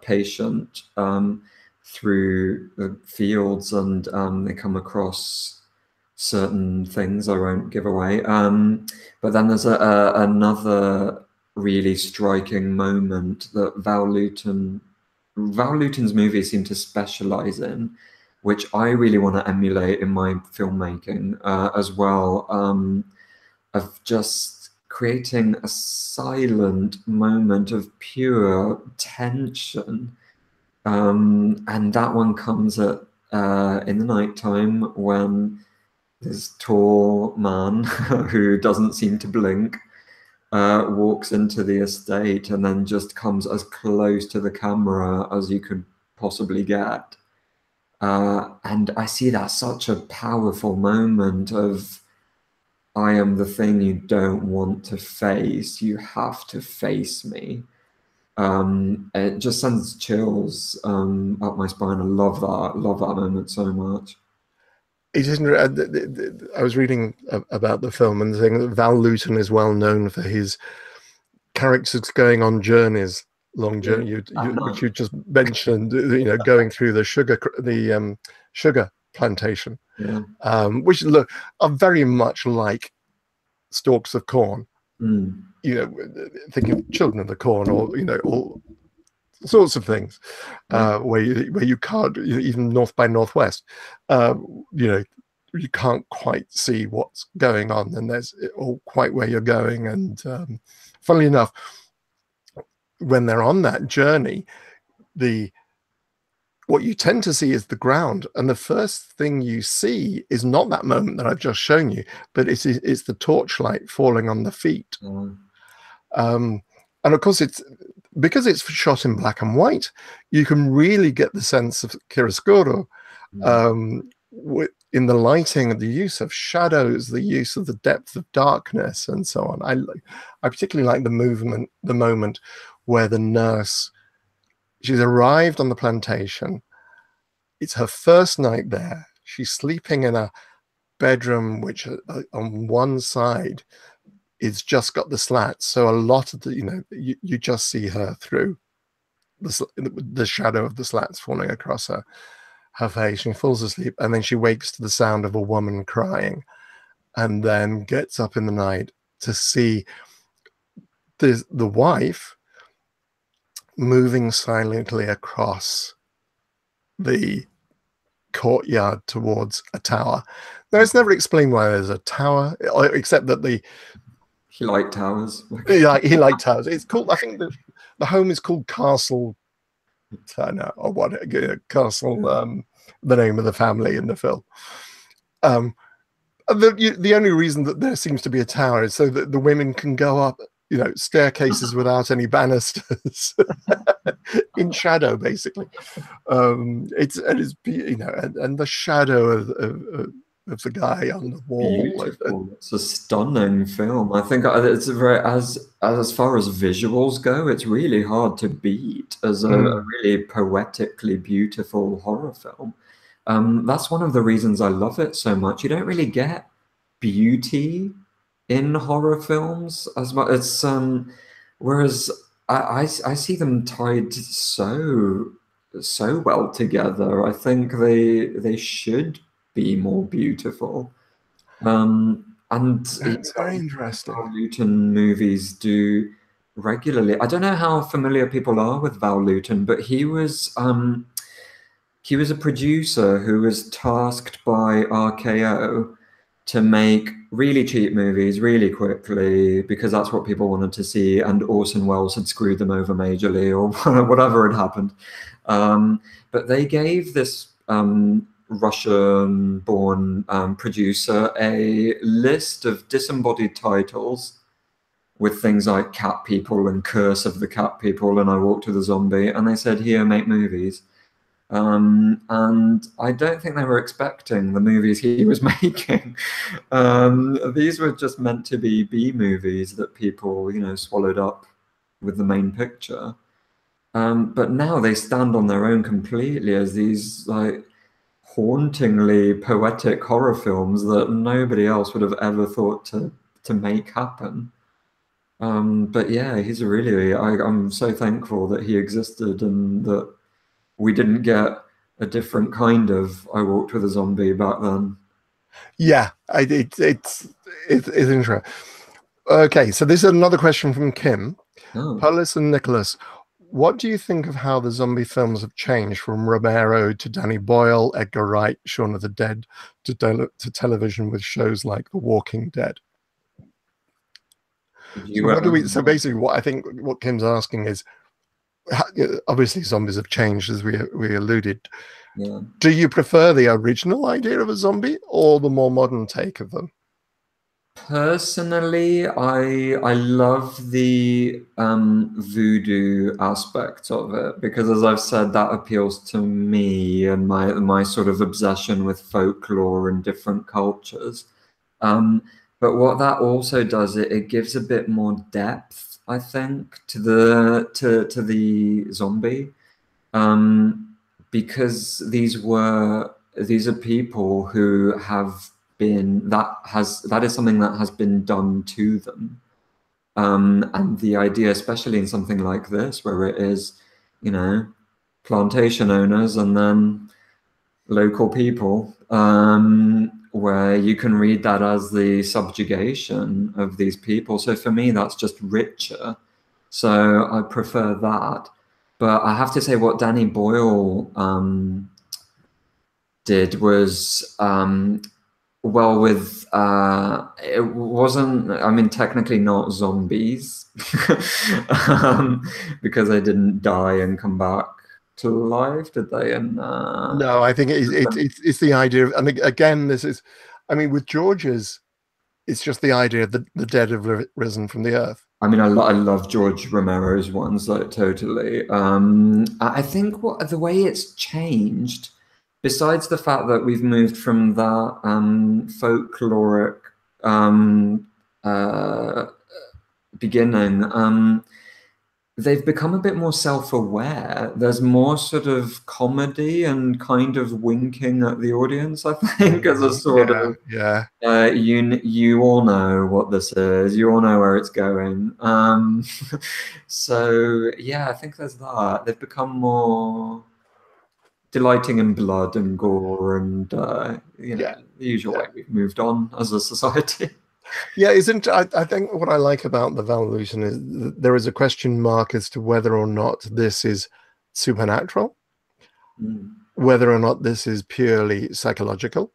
patient through the fields, and they come across certain things I won't give away. But then there's another really striking moment that Val Lewton's movies seem to specialize in, which I really want to emulate in my filmmaking as well, of just creating a silent moment of pure tension. And that one comes at in the nighttime when this tall man who doesn't seem to blink walks into the estate and then just comes as close to the camera as you could possibly get. And I see that such a powerful moment of, I am the thing you don't want to face. You have to face me. It just sends chills up my spine. I love that moment so much. It isn't. I was reading about the film and saying that Val Lewton is well known for his characters going on journeys, long journey, which you just mentioned. You know, going through the sugar plantation, which look are very much like stalks of corn. You know, think of Children of the Corn, or you know, all sorts of things where you can't, even North by Northwest, you know, you can't quite see what's going on, and there's all quite where you're going. And funnily enough, when they're on that journey, what you tend to see is the ground, and the first thing you see is not that moment that I've just shown you, but it's the torchlight falling on the feet. And of course, it's because it's shot in black and white, you can really get the sense of chiaroscuro in the lighting, the use of shadows, the use of the depth of darkness, and so on. I particularly like the moment where the nurse, she's arrived on the plantation. It's her first night there. She's sleeping in a bedroom which on one side it's just got the slats, so a lot of the, you know, you just see her through the shadow of the slats falling across her face. She falls asleep, and then she wakes to the sound of a woman crying, and then gets up in the night to see the wife moving silently across the courtyard towards a tower. Now, it's never explained why there's a tower, except that he liked towers. He liked towers. It's called, I think the home is called Castle Turner, or what? Castle, the name of the family in the film. The only reason that there seems to be a tower is so that the women can go up, you know, staircases without any banisters, in shadow, basically. It's you know, and the shadow of the guy on the wall. It's a stunning film. I think it's a very, as far as visuals go, it's really hard to beat as a really poetically beautiful horror film. That's one of the reasons I love it so much. You don't really get beauty in horror films as much. It's whereas I see them tied so well together. I think they should be more beautiful. And that's very interesting. Val Lewton movies do regularly. I don't know how familiar people are with Val Lewton, but he was a producer who was tasked by RKO to make really cheap movies really quickly, because that's what people wanted to see, and Orson Welles had screwed them over majorly, or whatever had happened. But they gave this Russian-born producer a list of disembodied titles with things like Cat People and Curse of the Cat People, and I Walked with a Zombie, and they said, here, make movies. And I don't think they were expecting the movies he was making. These were just meant to be B movies that people, you know, swallowed up with the main picture. But now they stand on their own completely as these like hauntingly poetic horror films that nobody else would have ever thought to make happen. But yeah, he's really, I'm so thankful that he existed and that we didn't get a different kind of I Walked with a Zombie back then. Yeah, it's interesting. Okay, so this is another question from Kim. Oh. Polis and Nicholas, what do you think of how the zombie films have changed from Romero to Danny Boyle, Edgar Wright, Shaun of the Dead to television with shows like The Walking Dead? So basically, what I think what Kim's asking is, obviously zombies have changed as we alluded. Yeah. Do you prefer the original idea of a zombie or the more modern take of them? Personally, I love the voodoo aspect of it because, as I've said, that appeals to me and my sort of obsession with folklore and different cultures. But what that also does, it gives a bit more depth, I think, to the zombie, because these are people who have been that is something that has been done to them, and the idea, especially in something like this, where it is, you know, plantation owners and then local people, where you can read that as the subjugation of these people. So for me, that's just richer. So I prefer that. But I have to say, what Danny Boyle did was, well, with it wasn't, I mean, technically not zombies, because they didn't die and come back to life, did they? And no, I think it's the idea of, and again, this is, I mean, with George's, it's just the idea of the dead have risen from the earth. I mean, I love George Romero's ones, like, totally. I think the way it's changed, besides the fact that we've moved from that folkloric beginning, they've become a bit more self-aware. There's more sort of comedy and kind of winking at the audience, I think, as a sort of, you all know what this is, you all know where it's going. So yeah, I think there's that. They've become more delighting in blood and gore and you know, the usual way we've moved on as a society. Yeah, I think what I like about the Volution is there is a question mark as to whether or not this is supernatural, whether or not this is purely psychological.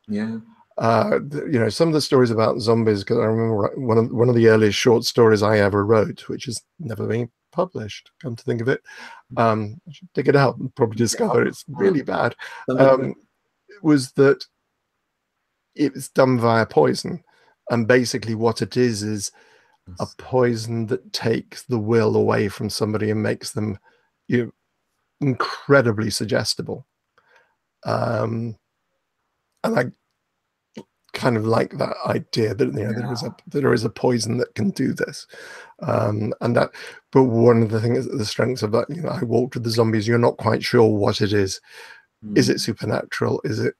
Yeah. You know, some of the stories about zombies, because I remember one of the earliest short stories I ever wrote, which has never been published, come to think of it, I should dig it out and probably discover it's really bad, was that it was done via poison. And basically what it is a poison that takes the will away from somebody and makes them, you know, incredibly suggestible. And I kind of like that idea that, you know, there is a poison that can do this. And that, but one of the things, the strengths of that, you know, I Walked with the Zombies, you're not quite sure what it is. Is it supernatural? Is it?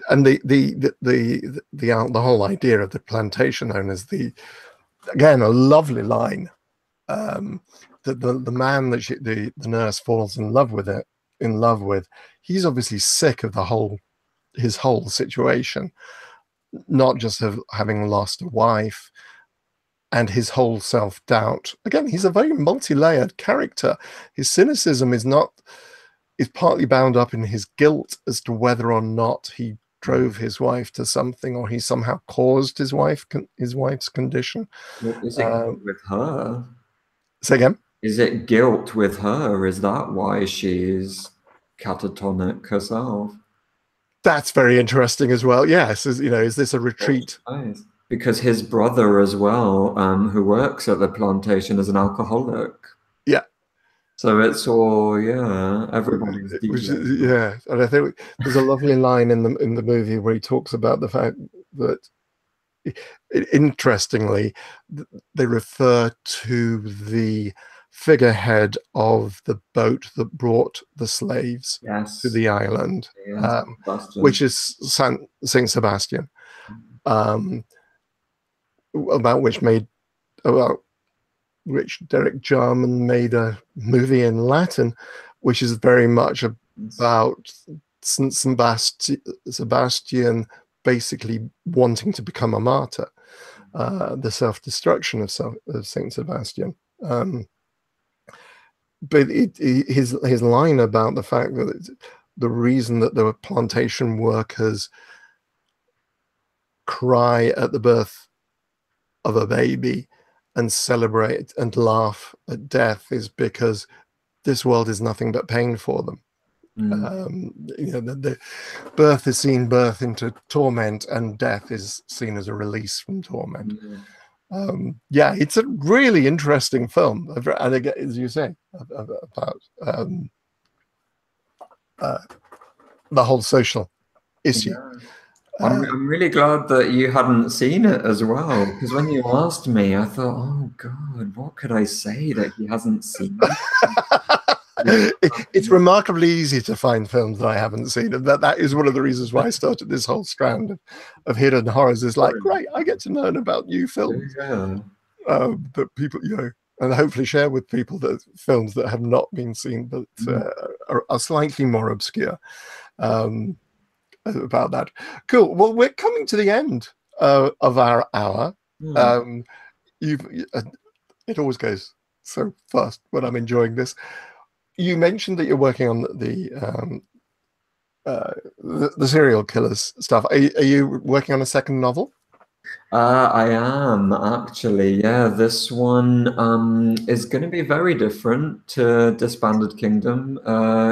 And the whole idea of the plantation owners, again, a lovely line, that the man that the nurse falls in love with, he's obviously sick of his whole situation, not just of having lost a wife, and his whole self-doubt. Again, he's a very multi-layered character. His cynicism is partly bound up in his guilt as to whether or not he drove his wife to something, or he somehow caused his wife's condition. Is it with her? Say again? Is it guilt with her? Is that why she's catatonic herself? That's very interesting as well. Yes, you know, is this a retreat? because his brother as well, who works at the plantation, is an alcoholic. Yeah. So it's all, yeah, everybody's dealing. Yeah, and I think there's a lovely line in the movie where he talks about the fact that, interestingly, they refer to the figurehead of the boat that brought the slaves to the island, which is Saint Sebastian, about which Derek Jarman made a movie in Latin, which is very much about Saint Sebastian basically wanting to become a martyr, the self-destruction of Saint Sebastian. But his line about the fact that the reason that the plantation workers cry at the birth of a baby and celebrate and laugh at death is because this world is nothing but pain for them. The birth is seen birth into torment, and death is seen as a release from torment. Yeah, it's a really interesting film, and again, as you say, about the whole social issue. I'm really glad that you hadn't seen it as well, because when you asked me, I thought, oh God, what could I say that he hasn't seen? It's remarkably easy to find films that I haven't seen, and that is one of the reasons why I started this whole strand of hidden horrors. Is like, great, I get to learn about new films that people, and hopefully share with people that films that have not been seen but are slightly more obscure. About that. Cool. Well, we're coming to the end of our hour. It always goes so fast when I'm enjoying this. You mentioned that you're working on the serial killers stuff. Are you working on a second novel? I am actually, yeah. This one is going to be very different to Disbanded Kingdom.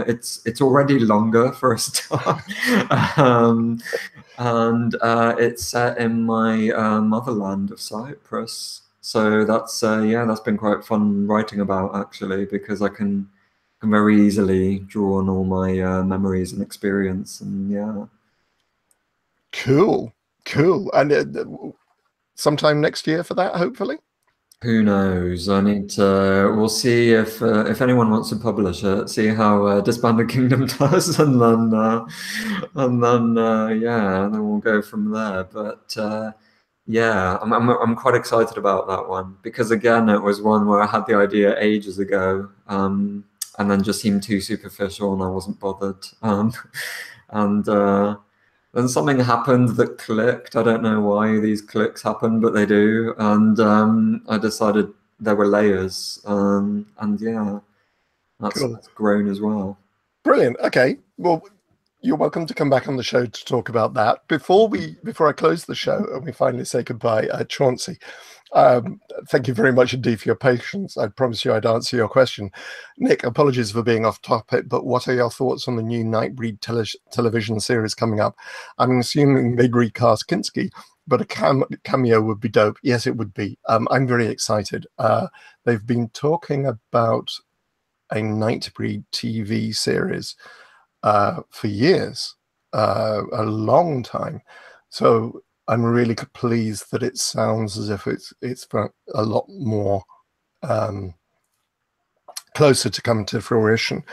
It's already longer for a start, and it's set in my motherland of Cyprus. So that's that's been quite fun writing about, actually, because I can very easily draw on all my memories and experience, and yeah. Cool. And sometime next year for that, hopefully. Who knows? I need to. We'll see if anyone wants to publish it. See how Disbanded Kingdom does, and then then we'll go from there. But yeah, I'm quite excited about that one, because again, it was one where I had the idea ages ago, and then just seemed too superficial, and I wasn't bothered. Then something happened that clicked. I don't know why these clicks happen, but they do. And I decided there were layers. And yeah, that's grown as well. Brilliant. Okay. Well, you're welcome to come back on the show to talk about that. Before I close the show and we finally say goodbye, Chauncey, thank you very much indeed for your patience. I promise you I'd answer your question. Nick, apologies for being off topic, but what are your thoughts on the new Nightbreed television series coming up? I'm assuming they'd recast Kinski, but a cameo would be dope. Yes, it would be. I'm very excited. They've been talking about a Nightbreed TV series for years, a long time. So I'm really pleased that it sounds as if it's a lot more closer to come to fruition.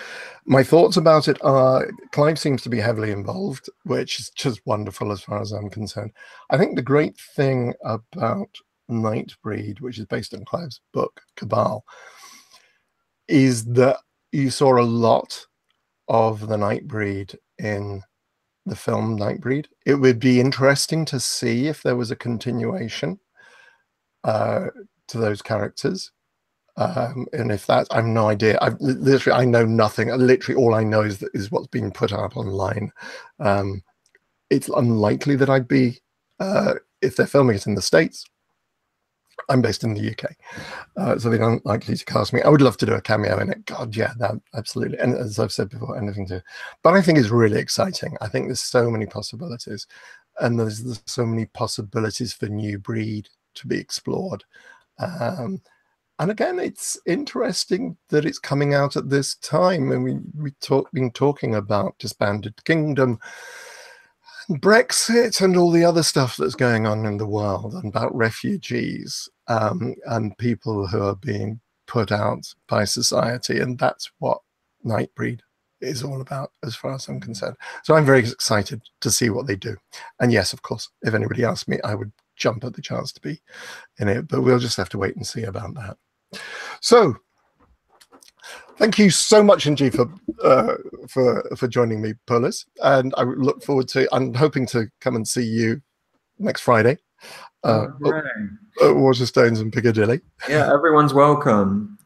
My thoughts about it are, Clive seems to be heavily involved, which is just wonderful as far as I'm concerned. I think the great thing about Nightbreed, which is based on Clive's book Cabal, is that you saw a lot of the Nightbreed in the film Nightbreed. It would be interesting to see if there was a continuation to those characters, and if that, I've no idea. I know nothing. Literally all I know is what's being put up online. It's unlikely that I'd be if they're filming it in the States. I'm based in the UK, so they're unlikely to cast me. I would love to do a cameo in it. God, yeah, that absolutely. And as I've said before, anything to. But I think it's really exciting. I think there's so many possibilities. and there's so many possibilities for new breed to be explored. And again, it's interesting that it's coming out at this time, and been talking about Disbanded Kingdom, Brexit, and all the other stuff that's going on in the world, and about refugees and people who are being put out by society, and that's what Nightbreed is all about, as far as I'm concerned. So I'm very excited to see what they do. And yes, of course, if anybody asked me, I would jump at the chance to be in it, but we'll just have to wait and see about that. So thank you so much, indeed, for joining me, Polis, and I look forward to. I'm hoping to come and see you next Friday at Waterstones in Piccadilly. Yeah, everyone's welcome.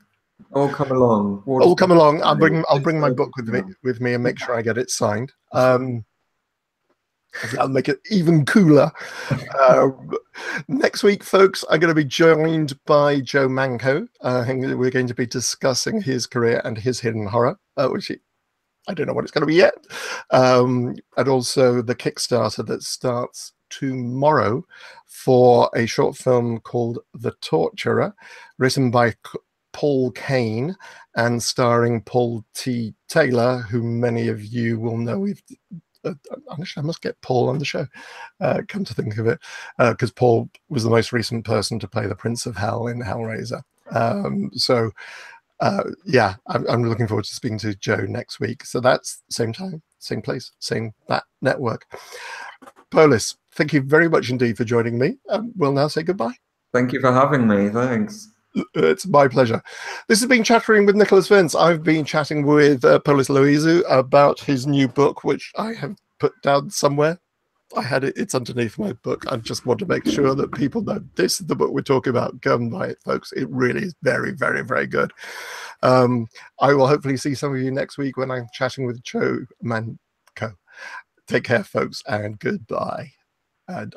All come along. All come along. I'll bring my book with me and make sure I get it signed. I'll make it even cooler. Next week, folks, I'm going to be joined by Joe Manco. We're going to be discussing his career and his hidden horror, which I don't know what it's going to be yet. And also the Kickstarter that starts tomorrow for a short film called The Torturer, written by Paul Kane and starring Paul T. Taylor, who many of you will know. Honestly, I must get Paul on the show, come to think of it, because Paul was the most recent person to play the Prince of Hell in Hellraiser. Yeah, I'm looking forward to speaking to Joe next week. So that's same time, same place, same that network. Polis, thank you very much indeed for joining me. We'll now say goodbye. Thank you for having me. Thanks. It's my pleasure. This has been Chattering with Nicholas Vince. I've been chatting with Polis Loizou about his new book, which I have put down somewhere. I had it. It's underneath my book. I just want to make sure that people know this is the book we're talking about. Go and buy it, folks. It really is very, very, very good. I will hopefully see some of you next week when I'm chatting with Joe Manco. Take care, folks, and goodbye. And